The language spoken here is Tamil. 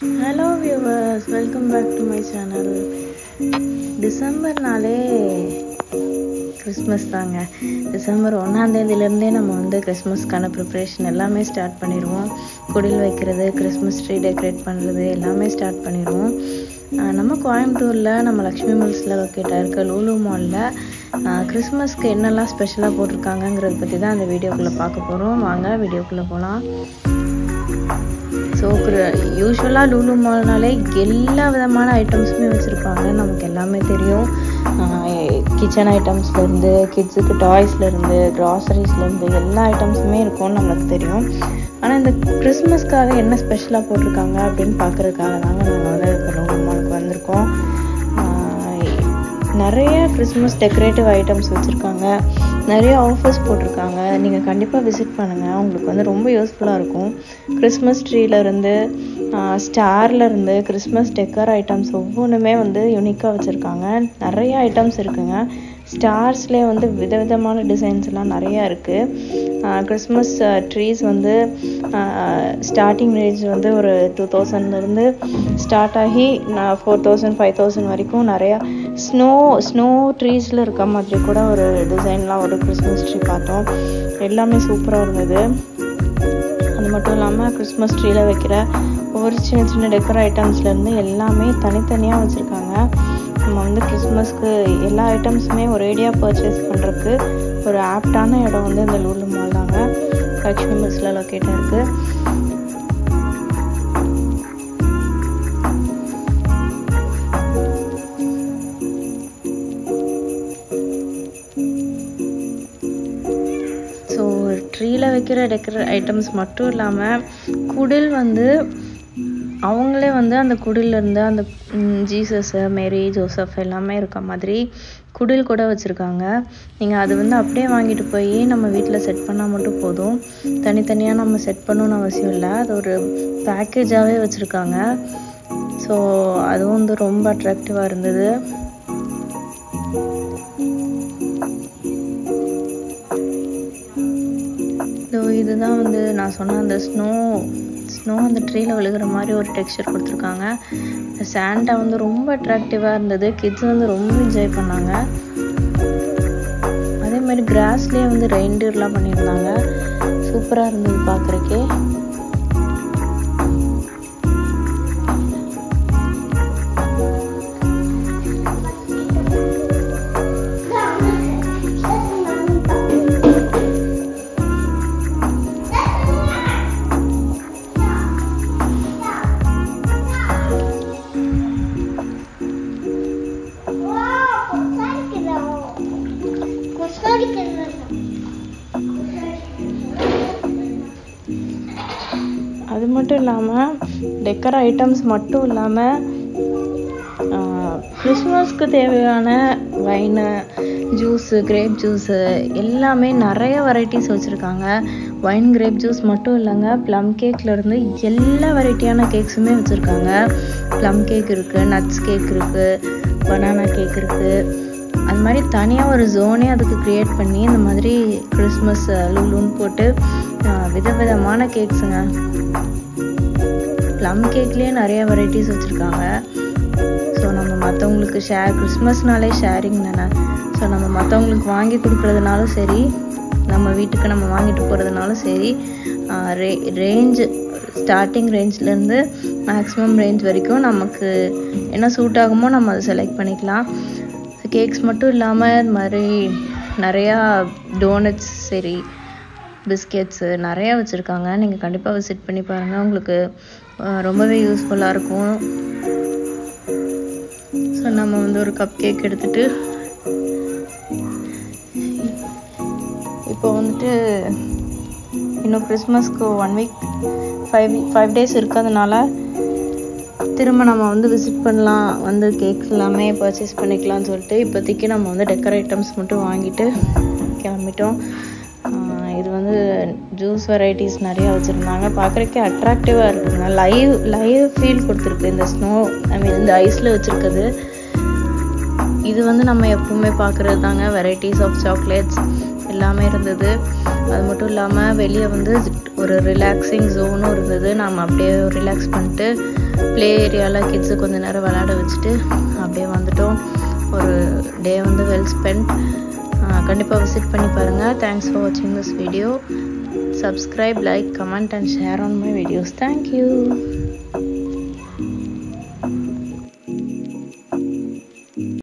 Hello viewers, welcome back to my channel. டிசம்பர்னாலே கிறிஸ்மஸ் தாங்க. டிசம்பர் 1ஆம் தேதியிலேருந்தே நம்ம கிறிஸ்மஸ்க்கான ப்ரிப்ரேஷன் எல்லாமே ஸ்டார்ட் பண்ணிடுவோம். குடில் வைக்கிறது, கிறிஸ்மஸ் ட்ரீ டெக்கரேட் பண்ணுறது எல்லாமே ஸ்டார்ட் பண்ணிடுவோம். நம்ம கோயம்புத்தூரில் நம்ம லக்ஷ்மி மில்ஸில் லொக்கேட்டாக இருக்க லூலு மாலில் கிறிஸ்மஸ்க்கு என்னெல்லாம் ஸ்பெஷலாக போட்டிருக்காங்கங்கிறத பற்றி தான் அந்த வீடியோக்குள்ளே பார்க்க போகிறோம். வாங்க வீடியோக்குள்ளே போகலாம். ஸோ யூஸ்வலாக லூலு மால்னாலே எல்லா விதமான ஐட்டம்ஸுமே வச்சுருப்பாங்க. நமக்கு எல்லாமே தெரியும். கிச்சன் ஐட்டம்ஸ்லேருந்து கிட்ஸுக்கு டாய்ஸ்லேருந்து க்ராசரிஸ்லேருந்து எல்லா ஐட்டம்ஸுமே இருக்கும்னு நம்மளுக்கு தெரியும். ஆனால் இந்த கிறிஸ்மஸ்க்காக என்ன ஸ்பெஷலாக போட்டிருக்காங்க அப்படின்னு பார்க்குறதுக்காக தாங்க நாங்கள் இப்போ லூலு மாலுக்கு வந்திருக்கோம். நிறைய கிறிஸ்மஸ் டெக்கரேட்டிவ் ஐட்டம்ஸ் வச்சுருக்காங்க, நிறைய ஆஃபர்ஸ் போட்டிருக்காங்க. நீங்கள் கண்டிப்பாக விசிட் பண்ணுங்கள், உங்களுக்கு ரொம்ப யூஸ்ஃபுல்லாக இருக்கும். கிறிஸ்மஸ் ட்ரீலேருந்து ஸ்டார்லேருந்து கிறிஸ்மஸ் டெக்கர் ஐட்டம்ஸ் ஒவ்வொன்றுமே யூனிக்காக வச்சுருக்காங்க. நிறைய ஐட்டம்ஸ் இருக்குங்க. ஸ்டார்ஸ்லேயே விதவிதமான டிசைன்ஸ்லாம் நிறையா இருக்குது. கிறிஸ்மஸ் ட்ரீஸ் ஸ்டார்டிங் ரேஞ்ச் ஒரு 2000லேருந்து ஸ்டார்ட் ஆகி 4000 5000 வரைக்கும் நிறையா ஸ்னோ ட்ரீஸில் இருக்க மாதிரி கூட ஒரு டிசைன்லாம் ஒரு கிறிஸ்மஸ் ட்ரீ பார்த்தோம். எல்லாமே சூப்பராக இருந்தது. அது மட்டும் இல்லாமல் கிறிஸ்மஸ் ட்ரீயில் வைக்கிற ஒவ்வொரு சின்ன சின்ன டெக்கர் ஐட்டம்ஸ்லேருந்து எல்லாமே தனித்தனியாக வச்சுருக்காங்க. நம்ம கிறிஸ்மஸ்க்கு எல்லா ஐட்டம்ஸுமே ஒரேடியாக பர்ச்சேஸ் பண்ணுறதுக்கு ஒரு ஆப்டான இடம் இந்த லூலு மால் தாங்க. லக்ஷ்மி மில்ஸில் லொக்கேட்டாக இருக்குது. ஸோ ட்ரீயில் வைக்கிற டெக்கர் ஐட்டம்ஸ் மட்டும் இல்லாமல் குடில் அவங்களே அந்த குடிலேருந்து அந்த ஜீசஸு, மேரி, ஜோசப் எல்லாமே இருக்க மாதிரி குடில் கூட வச்சுருக்காங்க. நீங்கள் அது அப்படியே வாங்கிட்டு போய் நம்ம வீட்டில் செட் பண்ணால் மட்டும் போதும். தனித்தனியாக நம்ம செட் பண்ணணும்னு அவசியம் இல்லை. அது ஒரு பேக்கேஜாகவே வச்சுருக்காங்க. ஸோ அதுவும் ரொம்ப அட்ராக்டிவாக இருந்தது. இதுதான் நான் சொன்ன அந்த ஸ்னோ அந்த ட்ரீயில் விழுகிற மாதிரி ஒரு டெக்ஸ்சர் கொடுத்துருக்காங்க. சாண்டா ரொம்ப அட்ராக்டிவாக இருந்தது. கிட்ஸ் ரொம்ப என்ஜாய் பண்ணாங்க. அதே மாதிரி கிராஸ்லேயே ரெயின்டியர்லாம் பண்ணியிருந்தாங்க. சூப்பராக இருந்தது பார்க்குறக்கே. அது மட்டும் இல்லாமல் டெக்கர் ஐட்டம்ஸ் மட்டும் இல்லாமல் கிறிஸ்மஸ்க்கு தேவையான வைனு, ஜூஸு, கிரேப் ஜூஸு எல்லாமே நிறைய வெரைட்டிஸ் வச்சுருக்காங்க. வைன், கிரேப் ஜூஸ் மட்டும் இல்லைங்க, ப்ளம் கேக்லேருந்து எல்லா வெரைட்டியான கேக்ஸுமே வச்சுருக்காங்க. ப்ளம் கேக் இருக்குது, நட்ஸ் கேக் இருக்குது, பனானா கேக் இருக்குது. அது மாதிரி தனியாக ஒரு ஜோனே அதுக்கு க்ரியேட் பண்ணி இந்த மாதிரி கிறிஸ்மஸ் லூலுன்னு போட்டு விதவிதமான கேக்ஸுங்க. ப்ளம் கேக்லேயே நிறைய வெரைட்டிஸ் வச்சுருக்காங்க. ஸோ நம்ம மற்றவங்களுக்கு கிறிஸ்மஸ்னாலே ஷேரிங் தானே. ஸோ நம்ம மற்றவங்களுக்கு வாங்கி கொடுக்குறதுனாலும் சரி, நம்ம வீட்டுக்கு நம்ம வாங்கிட்டு போகிறதுனாலும் சரி, ரேஞ்சு ஸ்டார்டிங் ரேஞ்ச்லேருந்து மேக்ஸிமம் ரேஞ்ச் வரைக்கும் நமக்கு என்ன சூட் ஆகுமோ நம்ம அதை செலக்ட் பண்ணிக்கலாம். கேக்ஸ் மட்டும் இல்லாமல் இது மாதிரி நிறையா டோனட்ஸ், சரி பிஸ்கெட்ஸு நிறையா வச்சுருக்காங்க. நீங்கள் கண்டிப்பாக விசிட் பண்ணி பாருங்கள், உங்களுக்கு ரொம்பவே யூஸ்ஃபுல்லாக இருக்கும். ஸோ நம்ம ஒரு கப் கேக் எடுத்துகிட்டு இப்போ இன்னும் கிறிஸ்மஸ்க்கு 1 வீக் 5 days இருக்கிறதுனால திரும்ப நம்ம விசிட் பண்ணலாம், கேக்ஸ் எல்லாமே பர்ச்சேஸ் பண்ணிக்கலாம்னு சொல்லிட்டு இப்போதைக்கு நம்ம டெக்கர் ஐட்டம்ஸ் மட்டும் வாங்கிட்டு கிளம்பிட்டோம். இது ஜூஸ் வெரைட்டிஸ் நிறையா வச்சுருந்தாங்க. பார்க்குறக்கே அட்ராக்டிவாக இருக்குங்க. லைவ் ஃபீல் கொடுத்துருக்கு இந்த ஸ்னோ, இந்த ஐஸில் வச்சுருக்குது. இது நம்ம எப்பவுமே பார்க்குறது தாங்க. வெரைட்டிஸ் ஆஃப் சாக்லேட்ஸ் எல்லாமே இருந்தது. அது மட்டும் இல்லாமல் வெளியே வந்து ஒரு ரிலாக்ஸிங் ஜோனும் இருந்தது. நாம் அப்படியே ரிலாக்ஸ் பண்ணிட்டு ப்ளே ஏரியாவில் கிட்ஸு கொஞ்சம் நேரம் விளையாட வச்சுட்டு அப்படியே வந்துட்டோம். ஒரு டே வந்து வெல் ஸ்பெண்ட். கண்டிப்பாக விசிட் பண்ணி பாருங்கள். தேங்க்ஸ் ஃபார் வாட்சிங் this video. Subscribe, like, comment and share on my videos. Thank you.